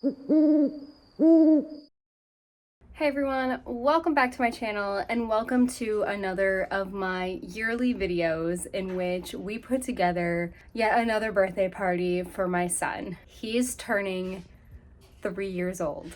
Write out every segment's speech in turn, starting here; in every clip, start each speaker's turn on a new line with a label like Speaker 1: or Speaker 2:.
Speaker 1: Hey everyone, welcome back to my channel and welcome to another of my yearly videos in which we put together yet another birthday party for my son. He's turning 3 years old.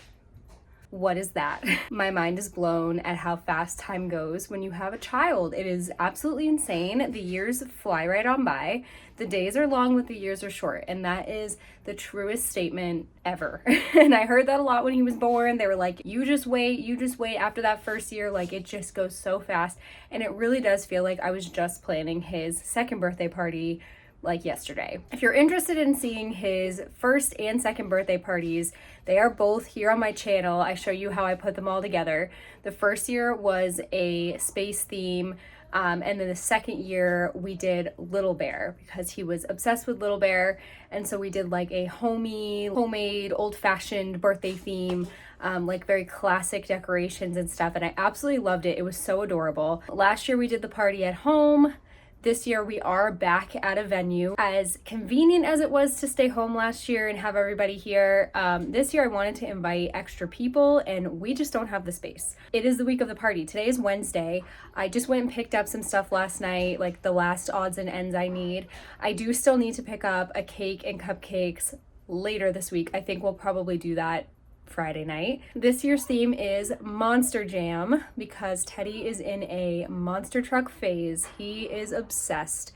Speaker 1: What is that? My mind is blown at how fast time goes when you have a child. It is absolutely insane. The years fly right on by. The days are long, but the years are short. And that is the truest statement ever. And I heard that a lot when he was born. They were like, you just wait after that first year. Like, it just goes so fast. And it really does feel like I was just planning his second birthday party like yesterday. If you're interested in seeing his first and second birthday parties, they are both here on my channel. I show you how I put them all together. The first year was a space theme, and then the second year we did Little Bear because he was obsessed with Little Bear, and so we did like a homemade, old-fashioned birthday theme, like very classic decorations and stuff, and I absolutely loved it. It was so adorable. Last year we did the party at home. This year we are back at a venue. As convenient as it was to stay home last year and have everybody here, this year I wanted to invite extra people and we just don't have the space. It is the week of the party. Today is Wednesday. I just went and picked up some stuff last night, like the last odds and ends I need. I do still need to pick up a cake and cupcakes later this week. I think we'll probably do that Friday night. This year's theme is Monster Jam because Teddy is in a monster truck phase. He is obsessed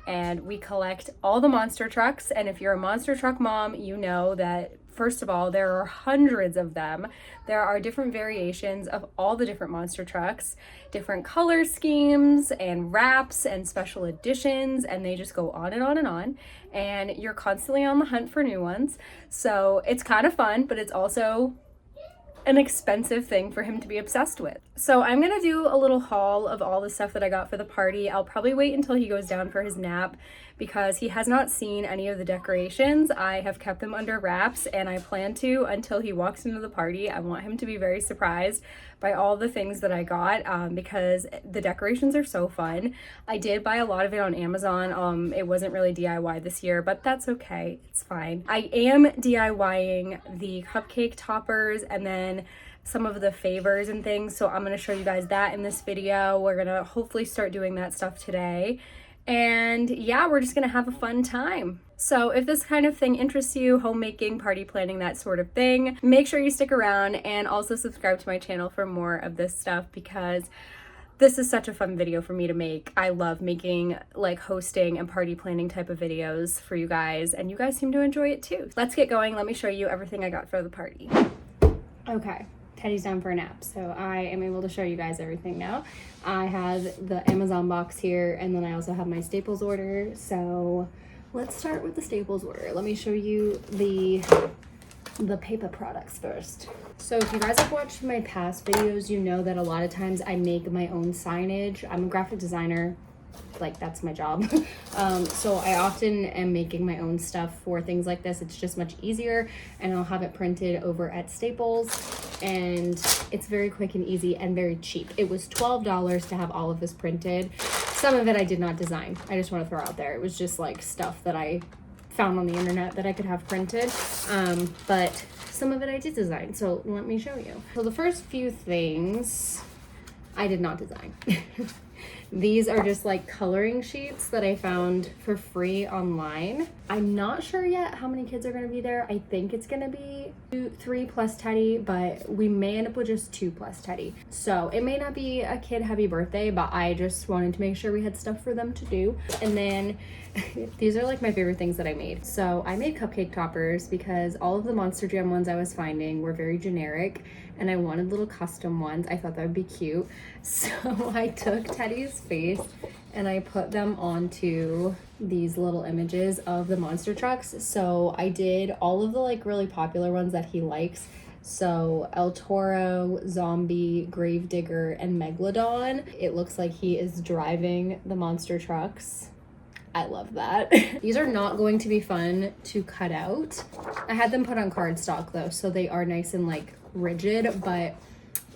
Speaker 1: and we collect all the monster trucks. And if you're a monster truck mom, you know that first of all, there are hundreds of them. There are different variations of all the different monster trucks, different color schemes and wraps and special editions, and they just go on and on and on. And you're constantly on the hunt for new ones. So it's kind of fun, but it's also an expensive thing for him to be obsessed with. So I'm gonna do a little haul of all the stuff that I got for the party. I'll probably wait until he goes down for his nap because he has not seen any of the decorations. I have kept them under wraps and I plan to until he walks into the party. I want him to be very surprised by all the things that I got because the decorations are so fun. I did buy a lot of it on Amazon. It wasn't really DIY this year, but that's okay. It's fine. I am DIYing the cupcake toppers and then some of the favors and things. So I'm going to show you guys that in this video. We're going to hopefully start doing that stuff today. And yeah, we're just going to have a fun time. So if this kind of thing interests you, homemaking, party planning, that sort of thing, make sure you stick around and also subscribe to my channel for more of this stuff because this is such a fun video for me to make. I love making like hosting and party planning type of videos for you guys, and you guys seem to enjoy it too. Let's get going. Let me show you everything I got for the party. Okay. Teddy's down for a nap, so I am able to show you guys everything now. I have the Amazon box here, and then I also have my Staples order. So let's start with the Staples order. Let me show you the paper products first. So if you guys have watched my past videos, you know that a lot of times I make my own signage. I'm a graphic designer. Like, that's my job. So I often am making my own stuff for things like this. It's just much easier, and I'll have it printed over at Staples, and it's very quick and easy and very cheap. It was $12 to have all of this printed. Some of it I did not design. I just want to throw out there. It was just like stuff that I found on the internet that I could have printed, but some of it I did design, so let me show you. So the first few things I did not design. These are just like coloring sheets that I found for free online. I'm not sure yet how many kids are going to be there. I think it's going to be 3 plus Teddy, but we may end up with just 2 plus Teddy. So it may not be a kid heavy birthday, but I just wanted to make sure we had stuff for them to do. And then these are like my favorite things that I made. So I made cupcake toppers because all of the Monster Jam ones I was finding were very generic, and I wanted little custom ones. I thought that would be cute. So I took Teddy's face and I put them onto these little images of the monster trucks. So I did all of the like really popular ones that he likes. So El Toro, Zombie, Gravedigger, and Megalodon. It looks like he is driving the monster trucks. I love that. These are not going to be fun to cut out. I had them put on cardstock though, so they are nice and like rigid, but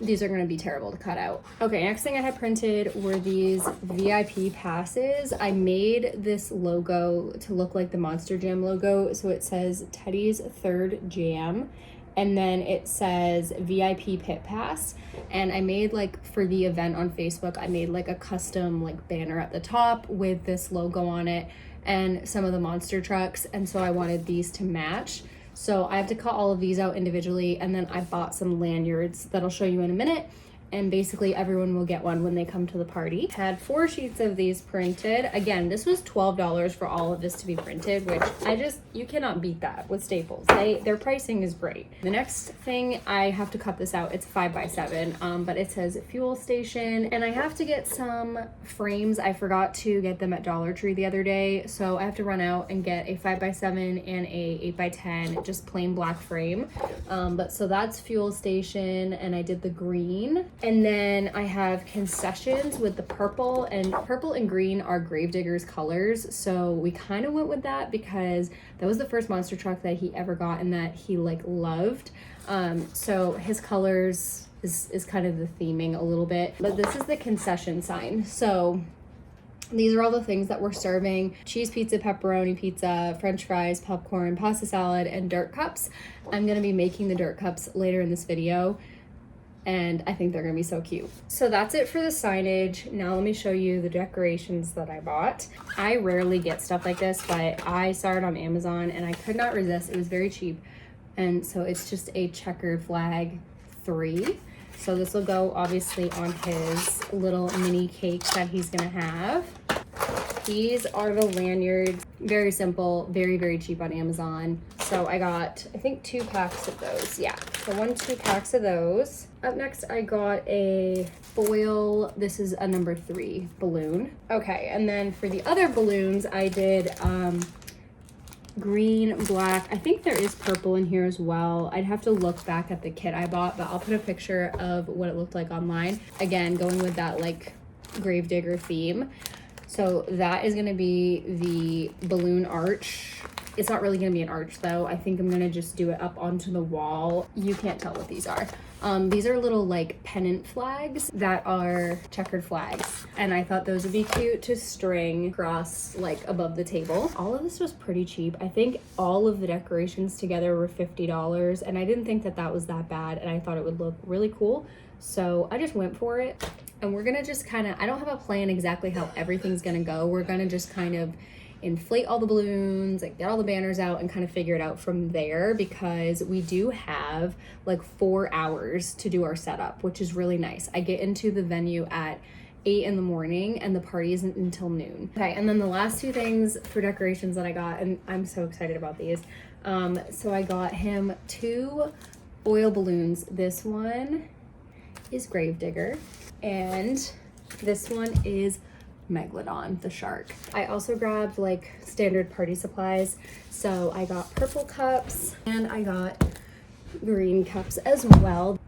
Speaker 1: these are going to be terrible to cut out. Okay, next thing I had printed were these VIP passes. I made this logo to look like the Monster Jam logo. So it says Teddy's Third Jam. and then it says VIP Pit Pass. And I made, like, for the event on Facebook, I made like a custom like banner at the top with this logo on it and some of the monster trucks, and so I wanted these to match. So I have to cut all of these out individually, and then I bought some lanyards that I'll show you in a minute, and basically everyone will get one when they come to the party. Had 4 sheets of these printed. Again, this was $12 for all of this to be printed, which you cannot beat that with Staples. Their pricing is great. The next thing, I have to cut this out. It's 5x7, but it says fuel station, and I have to get some frames. I forgot to get them at Dollar Tree the other day, so I have to run out and get a 5x7 and a 8x10, just plain black frame. So that's fuel station, and I did the green. And then I have concessions with the purple, and purple and green are Gravedigger's colors. So we kind of went with that because that was the first monster truck that he ever got and that he like loved. So his colors is kind of the theming a little bit, but this is the concession sign. So these are all the things that we're serving: cheese pizza, pepperoni pizza, french fries, popcorn, pasta salad, and dirt cups. I'm gonna be making the dirt cups later in this video, and I think they're gonna be so cute. So that's it for the signage. Now let me show you the decorations that I bought. I rarely get stuff like this, but I saw it on Amazon and I could not resist. It was very cheap. And so it's just a checkered flag 3. So this will go obviously on his little mini cake that he's gonna have. These are the lanyards. Very simple, very, very cheap on Amazon. So I got, I think 2 packs of those. Yeah, so 2 packs of those. Up next, I got a foil. This is a number 3 balloon. Okay, and then for the other balloons, I did green, black. I think there is purple in here as well. I'd have to look back at the kit I bought, but I'll put a picture of what it looked like online. Again, going with that like Gravedigger theme. So that is gonna be the balloon arch. It's not really gonna be an arch though. I think I'm gonna just do it up onto the wall. You can't tell what these are. These are little like pennant flags that are checkered flags. And I thought those would be cute to string across like above the table. All of this was pretty cheap. I think all of the decorations together were $50, and I didn't think that that was that bad, and I thought it would look really cool. So I just went for it. And we're gonna just kind of, I don't have a plan exactly how everything's gonna go. We're gonna just kind of inflate all the balloons, like get all the banners out and kind of figure it out from there, because we do have like 4 hours to do our setup, which is really nice. I get into the venue at 8 in the morning and the party isn't until noon. Okay, and then the last 2 things for decorations that I got, and I'm so excited about these. So I got him 2 oil balloons. This one is Gravedigger, and this one is Megalodon, the shark. I also grabbed like standard party supplies. So I got purple cups and I got green cups as well.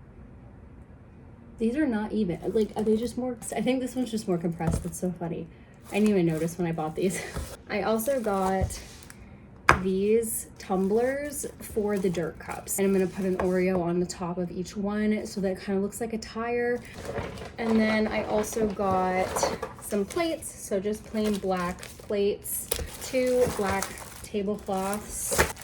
Speaker 1: These are not even, like, are they just more, I think this one's just more compressed. That's so funny. I didn't even notice when I bought these. I also got these tumblers for the dirt cups, and I'm gonna put an Oreo on the top of each one so that it kind of looks like a tire. And then I also got some plates, so just plain black plates, 2 black tablecloths,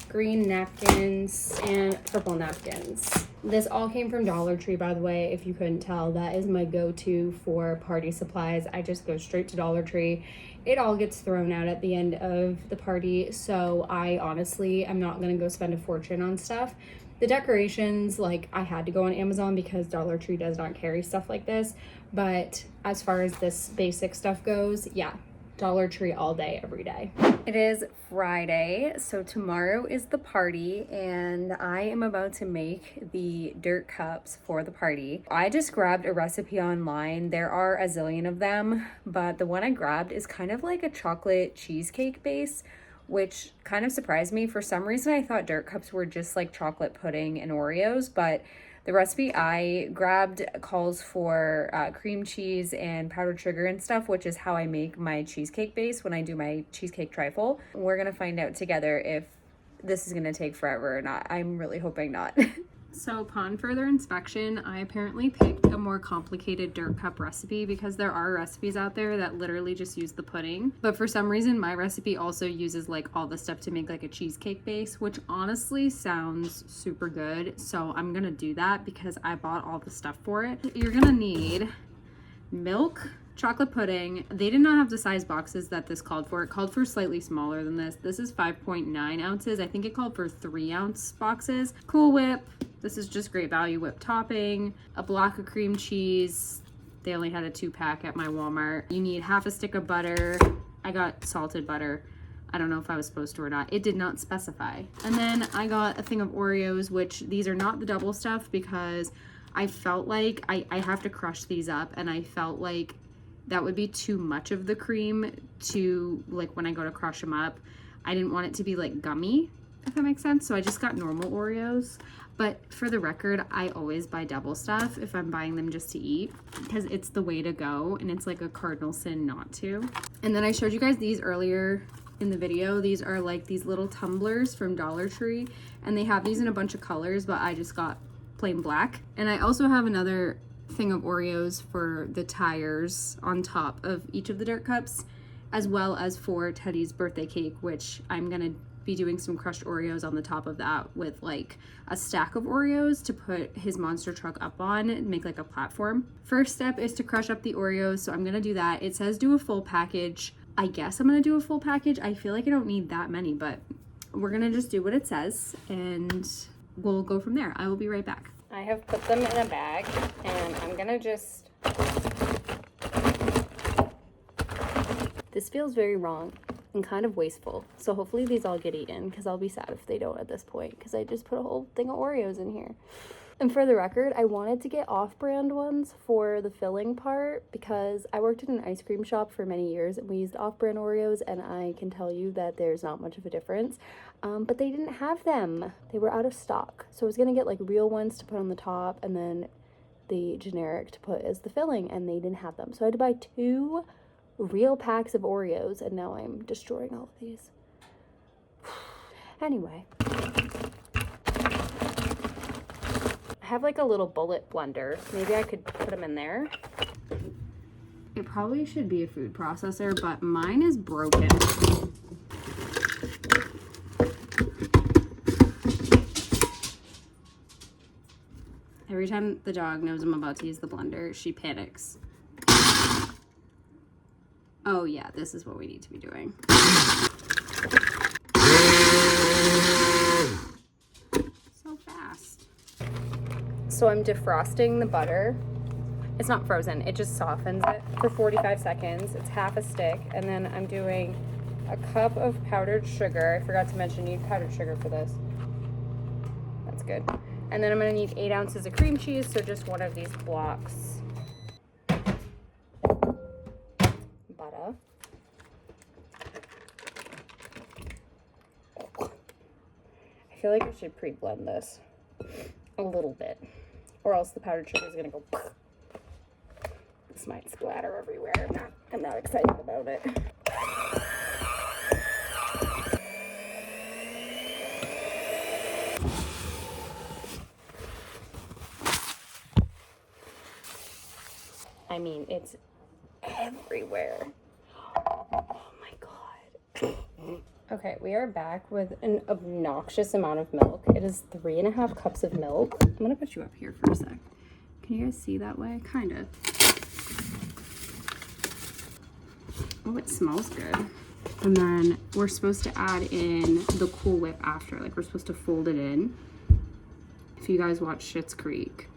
Speaker 1: green napkins, and purple napkins. This all came from Dollar Tree, by the way, if you couldn't tell. That is my go-to for party supplies. I just go straight to Dollar Tree. It all gets thrown out at the end of the party, so I honestly am not gonna go spend a fortune on stuff. The decorations, like, I had to go on Amazon because Dollar Tree does not carry stuff like this, but as far as this basic stuff goes, yeah, Dollar Tree all day, every day. It is Friday, so tomorrow is the party, and I am about to make the dirt cups for the party. I just grabbed a recipe online. There are a zillion of them, but the one I grabbed is kind of like a chocolate cheesecake base, which kind of surprised me. For some reason, I thought dirt cups were just like chocolate pudding and Oreos, but the recipe I grabbed calls for cream cheese and powdered sugar and stuff, which is how I make my cheesecake base when I do my cheesecake trifle. We're gonna find out together if this is gonna take forever or not. I'm really hoping not. So upon further inspection, I apparently picked a more complicated dirt cup recipe because there are recipes out there that literally just use the pudding. But for some reason, my recipe also uses like all the stuff to make like a cheesecake base, which honestly sounds super good. So I'm gonna do that because I bought all the stuff for it. You're gonna need milk, chocolate pudding. They did not have the size boxes that this called for. It called for slightly smaller than this. This is 5.9 ounces. I think it called for 3-ounce boxes. Cool Whip. This is just great value whipped topping. A block of cream cheese. They only had a 2-pack at my Walmart. You need half a stick of butter. I got salted butter. I don't know if I was supposed to or not. It did not specify. And then I got a thing of Oreos, which these are not the double stuff because I felt like I have to crush these up, and I felt like that would be too much of the cream to, like, when I go to crush them up. I didn't want it to be like gummy, if that makes sense. So I just got normal Oreos. But for the record, I always buy double stuff if I'm buying them just to eat because it's the way to go, and it's like a cardinal sin not to. And then I showed you guys these earlier in the video. These are like these little tumblers from Dollar Tree, and they have these in a bunch of colors, but I just got plain black. And I also have another thing of Oreos for the tires on top of each of the dirt cups, as well as for Teddy's birthday cake, which I'm gonna be doing some crushed Oreos on the top of that with like a stack of Oreos to put his monster truck up on and make like a platform. First step is to crush up the Oreos, so I'm gonna do that. It says do a full package. I guess I'm gonna do a full package. I feel like I don't need that many, but we're gonna just do what it says and we'll go from there. I will be right back. I have put them in a bag, and I'm gonna just... This feels very wrong and kind of wasteful. So hopefully these all get eaten, because I'll be sad if they don't at this point, because I just put a whole thing of Oreos in here. And for the record, I wanted to get off-brand ones for the filling part because I worked in an ice cream shop for many years and we used off-brand Oreos, and I can tell you that there's not much of a difference. But they didn't have them. They were out of stock. So I was gonna get like real ones to put on the top and then the generic to put as the filling, and they didn't have them. So I had to buy 2 real packs of Oreos, and now I'm destroying all of these. Anyway. I have like a little bullet blender. Maybe I could put them in there. It probably should be a food processor, but mine is broken. Every time the dog knows I'm about to use the blender, she panics. Oh yeah, this is what we need to be doing. So fast. So I'm defrosting the butter. It's not frozen, it just softens it for 45 seconds. It's half a stick, and then I'm doing a cup of powdered sugar. I forgot to mention you need powdered sugar for this. That's good. And then I'm gonna need 8 ounces of cream cheese, so just one of these blocks. Butter. I feel like I should pre-blend this a little bit, or else the powdered sugar is gonna go. This might splatter everywhere. I'm not excited about it. I mean, it's everywhere. Oh my God. Okay, we are back with an obnoxious amount of milk. It is 3.5 cups of milk. I'm gonna put you up here for a sec. Can you guys see that way? Kind of. Oh, it smells good. And then we're supposed to add in the Cool Whip after. Like, we're supposed to fold it in. If you guys watch Schitt's Creek,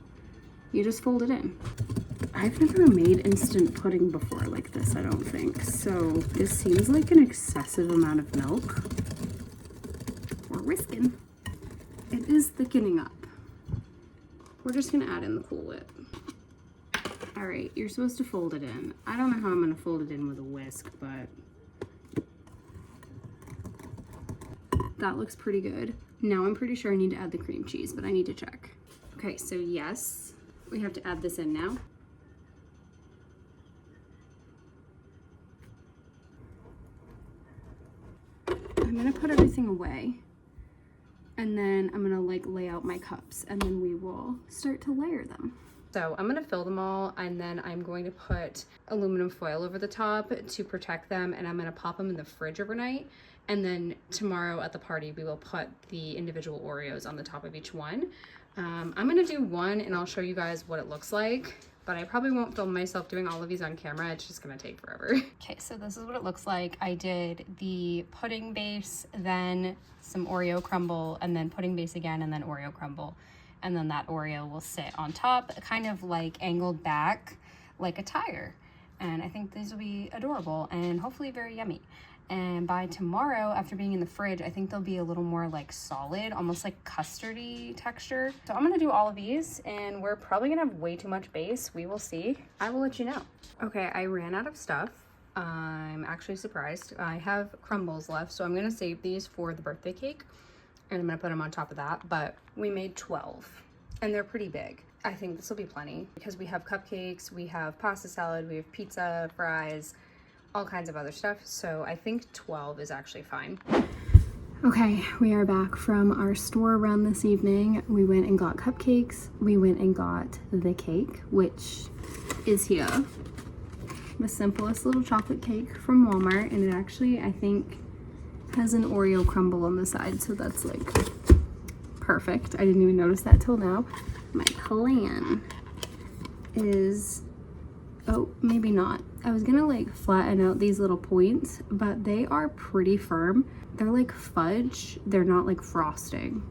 Speaker 1: you just fold it in. I've never made instant pudding before like this, I don't think. So this seems like an excessive amount of milk. We're risking. It is thickening up. We're just gonna add in the Cool Whip. All right, you're supposed to fold it in. I don't know how I'm gonna fold it in with a whisk, but that looks pretty good. Now I'm pretty sure I need to add the cream cheese, but I need to check. Okay, so yes, we have to add this in now. I'm gonna put everything away And then I'm gonna like lay out my cups and then we will start to layer them. So I'm gonna fill them all and then I'm going to put aluminum foil over the top to protect them, and I'm gonna pop them in the fridge overnight. And then tomorrow at the party, we will put the individual Oreos on the top of each one. I'm gonna do one and I'll show you guys what it looks like, but I probably won't film myself doing all of these on camera. It's just gonna take forever. Okay, so this is what it looks like. I did the pudding base, then some Oreo crumble, and then pudding base again, and then Oreo crumble. And then that Oreo will sit on top, kind of like angled back like a tire. And I think these will be adorable and hopefully very yummy. And by tomorrow, after being in the fridge, I think they'll be a little more like solid, almost like custardy texture. So I'm gonna do all of these and we're probably gonna have way too much base. We will see. I will let you know. Okay, I ran out of stuff. I'm actually surprised. I have crumbles left, so I'm gonna save these for the birthday cake and I'm gonna put them on top of that. But we made 12 and they're pretty big. I think this will be plenty because we have cupcakes, we have pasta salad, we have pizza, fries, all kinds of other stuff. So I think 12 is actually fine. Okay, we are back from our store run this evening. We went and got cupcakes. We went and got the cake, which is here. The simplest little chocolate cake from Walmart. And it actually, I think, has an Oreo crumble on the side. So that's like perfect. I didn't even notice that till now. My plan is, oh, maybe not. I was gonna like flatten out these little points, but they are pretty firm. They're like fudge. They're not like frosting.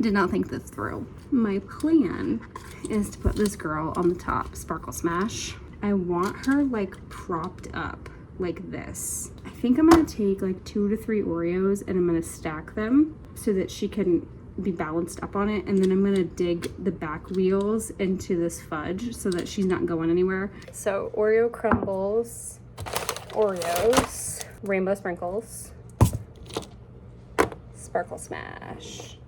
Speaker 1: Did not think this through. My plan is to put this girl on the top, Sparkle Smash. I want her like propped up like this. I think I'm gonna take like 2 to 3 Oreos and I'm gonna stack them so that she can be balanced up on it, and then I'm gonna dig the back wheels into this fudge so that she's not going anywhere. So Oreo crumbles, Oreos, rainbow sprinkles, Sparkle Smash.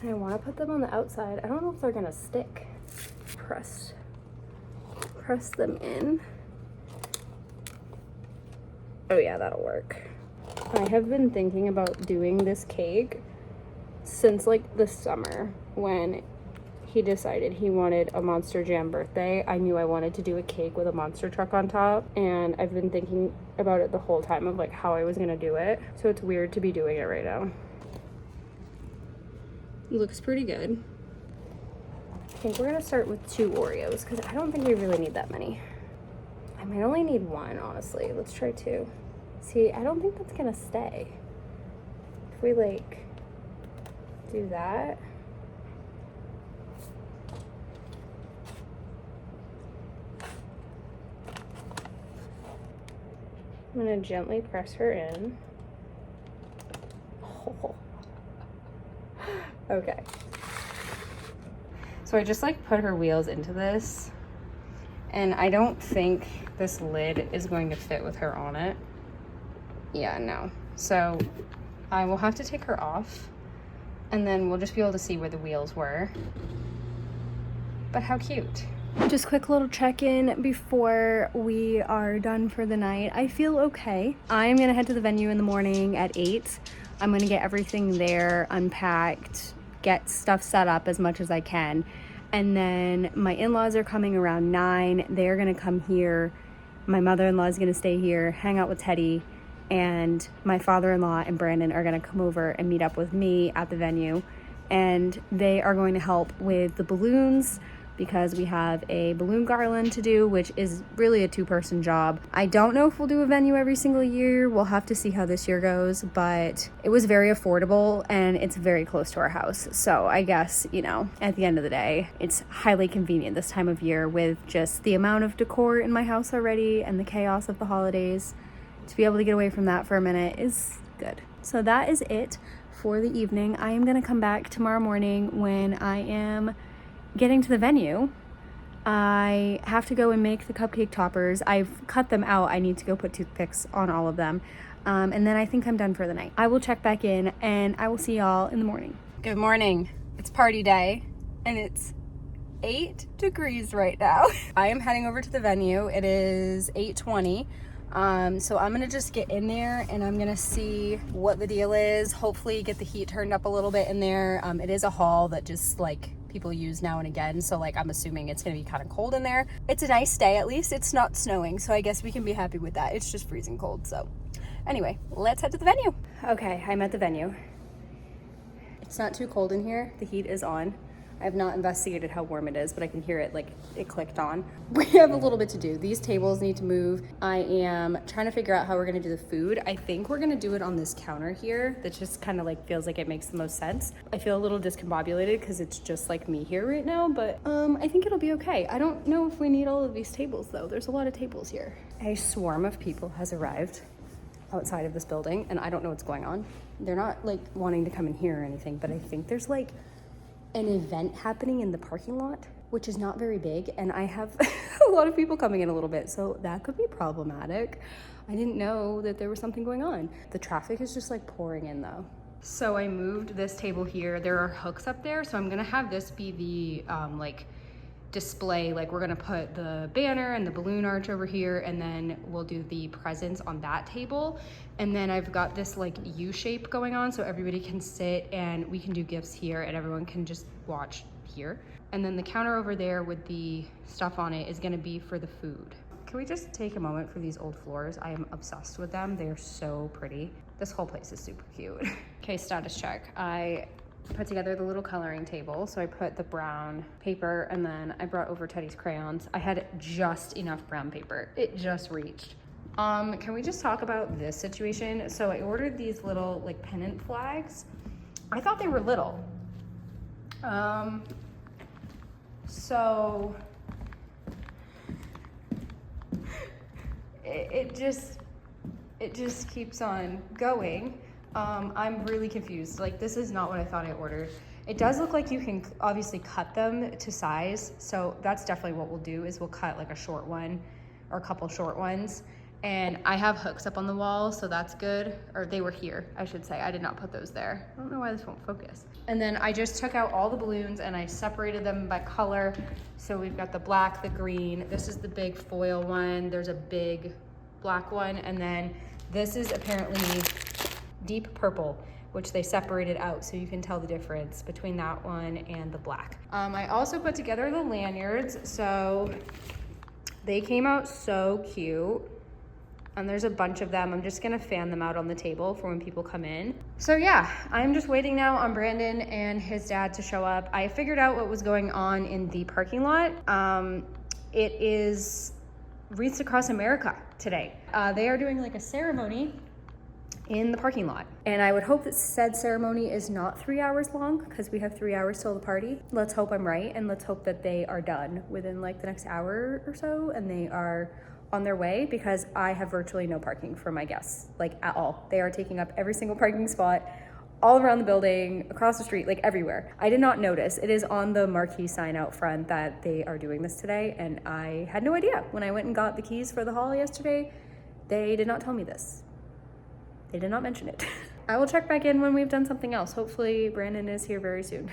Speaker 1: I want to put them on the outside. I don't know if they're gonna stick. Press them in. Oh yeah, that'll work. I have been thinking about doing this cake since like the summer when he decided he wanted a Monster Jam birthday. I knew I wanted to do a cake with a monster truck on top, and I've been thinking about it the whole time of like how I was gonna do it. So it's weird to be doing it right now. It looks pretty good. I think we're gonna start with 2 Oreos because I don't think we really need that many. I might only need 1, honestly. Let's try 2. See, I don't think that's gonna stay. If we like do that. I'm gonna gently press her in. Oh. Okay. So I just like put her wheels into this, and I don't think this lid is going to fit with her on it. Yeah, no. So I will have to take her off, and then we'll just be able to see where the wheels were. But how cute. Just quick little check-in before we are done for the night. I feel okay. I'm gonna head to the venue in the morning at 8. I'm gonna get everything there unpacked, get stuff set up as much as I can. And then my in-laws are coming around 9. They're gonna come here. My mother-in-law is gonna stay here, hang out with Teddy, and my father-in-law and Brandon are gonna come over and meet up with me at the venue. And they are going to help with the balloons because we have a balloon garland to do, which is really a 2-person job. I don't know if we'll do a venue every single year. We'll have to see how this year goes, but it was very affordable and it's very close to our house. So I guess, you know, at the end of the day, it's highly convenient this time of year with just the amount of decor in my house already and the chaos of the holidays. To be able to get away from that for a minute is good. So that is it for the evening. I am gonna come back tomorrow morning when I am getting to the venue. I have to go and make the cupcake toppers. I've cut them out. I need to go put toothpicks on all of them. And then I think I'm done for the night. I will check back in and I will see y'all in the morning. Good morning. It's party day and it's 8 degrees right now. I am heading over to the venue. It is 8:20. So I'm gonna just get in there and I'm gonna see what the deal is. Hopefully get the heat turned up a little bit in there. It is a hall that just like people use now and again. So like, I'm assuming it's gonna be kind of cold in there. It's a nice day, at least it's not snowing. So I guess we can be happy with that. It's just freezing cold. So anyway, let's head to the venue. Okay, I'm at the venue. It's not too cold in here. The heat is on. I have not investigated how warm it is, but I can hear it, like it clicked on. We have a little bit to do. These tables need to move. I am trying to figure out how we're gonna do the food. I think we're gonna do it on this counter here. That just kind of like feels like it makes the most sense. I feel a little discombobulated because it's just like me here right now, but I think it'll be okay. I don't know if we need all of these tables though. There's a lot of tables here. A swarm of people has arrived outside of this building and I don't know what's going on. They're not like wanting to come in here or anything, but I think there's like an event happening in the parking lot, which is not very big, and I have a lot of people coming in a little bit, so that could be problematic. I didn't know that there was something going on. The traffic is just like pouring in though. So I moved this table here. There are hooks up there, so I'm gonna have this be the like display. Like we're gonna put the banner and the balloon arch over here, and then we'll do the presents on that table. And then I've got this like U shape going on so everybody can sit and we can do gifts here and everyone can just watch here. And then the counter over there with the stuff on it is gonna be for the food. Can we just take a moment for these old floors? I am obsessed with them. They are so pretty. This whole place is super cute. Okay, status check. I put together the little coloring table. So I put the brown paper and then I brought over Teddy's crayons. I had just enough brown paper. It just reached. Can we just talk about this situation? So I ordered these little like pennant flags. I thought they were little. So it just keeps on going. I'm really confused. Like this is not what I thought I ordered. It does look like you can obviously cut them to size. So that's definitely what we'll do is we'll cut like a short one or a couple short ones. And I have hooks up on the wall, so that's good. Or they were here, I should say. I did not put those there. I don't know why this won't focus. And then I just took out all the balloons and I separated them by color. So we've got the black, the green. This is the big foil one. There's a big black one. And then this is apparently deep purple, which they separated out so you can tell the difference between that one and the black. I also put together the lanyards. So they came out so cute. And there's a bunch of them. I'm just gonna fan them out on the table for when people come in. So yeah, I'm just waiting now on Brandon and his dad to show up. I figured out what was going on in the parking lot. It is Wreaths Across America today. They are doing like a ceremony in the parking lot. And I would hope that said ceremony is not 3 hours long because we have 3 hours till the party. Let's hope I'm right and let's hope that they are done within like the next hour or so and they are on their way because I have virtually no parking for my guests, like at all. They are taking up every single parking spot all around the building, across the street, like everywhere. I did not notice. It is on the marquee sign out front that they are doing this today and I had no idea. When I went and got the keys for the hall yesterday, they did not tell me this. They did not mention it. I will check back in when we've done something else. Hopefully Brandon is here very soon.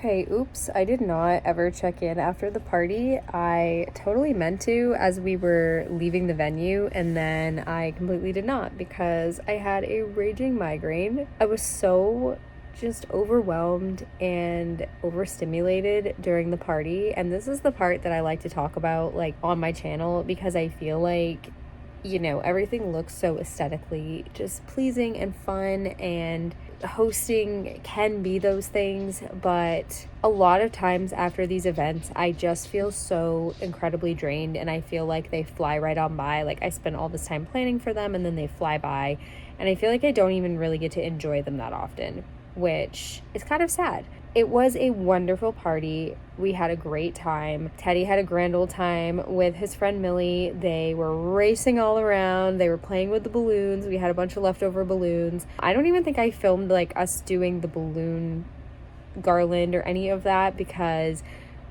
Speaker 1: Okay, oops, I did not ever check in after the party. I totally meant to as we were leaving the venue, and then I completely did not because I had a raging migraine. I was so just overwhelmed and overstimulated during the party. And this is the part that I like to talk about like on my channel, because I feel like, you know, everything looks so aesthetically just pleasing and fun, and hosting can be those things, but a lot of times after these events I just feel so incredibly drained, and I feel like they fly right on by. Like, I spend all this time planning for them and then they fly by, and I feel like I don't even really get to enjoy them that often, which is kind of sad. It was a wonderful party. We had a great time. Teddy had a grand old time with his friend Millie. They were racing all around. They were playing with the balloons. We had a bunch of leftover balloons. I don't even think I filmed like us doing the balloon garland or any of that, because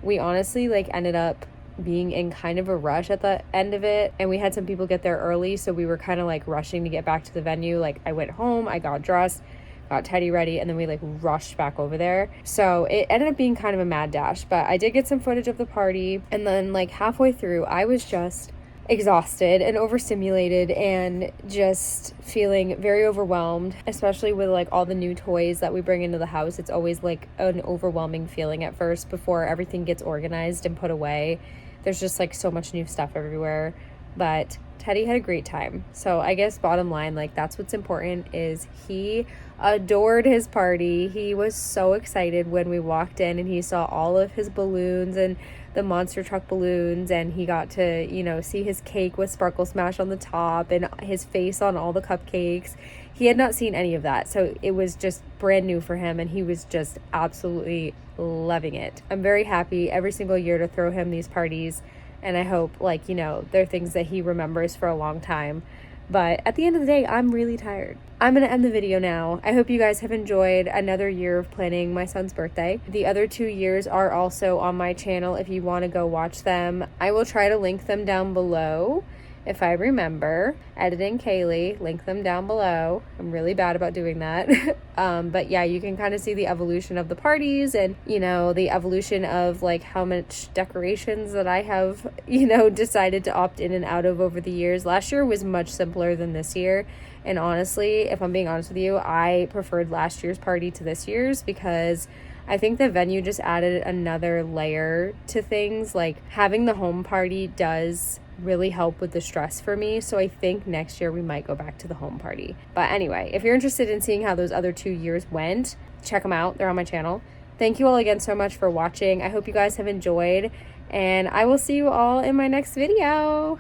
Speaker 1: we honestly like ended up being in kind of a rush at the end of it, and we had some people get there early, so we were kind of like rushing to get back to the venue. Like, I went home, I got dressed, got Teddy ready, and then we like rushed back over there. So it ended up being kind of a mad dash, but I did get some footage of the party. And then like halfway through, I was just exhausted and overstimulated and just feeling very overwhelmed, especially with like all the new toys that we bring into the house. It's always like an overwhelming feeling at first before everything gets organized and put away. There's just like so much new stuff everywhere. But Teddy had a great time. So I guess bottom line, like, that's what's important, is he adored his party. He was so excited when we walked in and he saw all of his balloons and the monster truck balloons, and he got to, you know, see his cake with Sparkle Smash on the top and his face on all the cupcakes. He had not seen any of that, so it was just brand new for him, and he was just absolutely loving it. I'm very happy every single year to throw him these parties, and I hope, like, you know, they're things that he remembers for a long time. But at the end of the day, I'm really tired. I'm going to end the video now. I hope you guys have enjoyed another year of planning my son's birthday. The other 2 years are also on my channel if you want to go watch them. I will try to link them down below if I remember. Editing Kaylee, link them down below. I'm really bad about doing that. But yeah, you can kind of see the evolution of the parties, and, you know, the evolution of like how much decorations that I have, you know, decided to opt in and out of over the years. Last year was much simpler than this year. And honestly, if I'm being honest with you, I preferred last year's party to this year's, because I think the venue just added another layer to things. Like, having the home party does really help with the stress for me, so I think next year we might go back to the home party. But anyway, if you're interested in seeing how those other 2 years went, check them out. They're on my channel. Thank you all again so much for watching. I hope you guys have enjoyed, and I will see you all in my next video.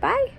Speaker 1: Bye.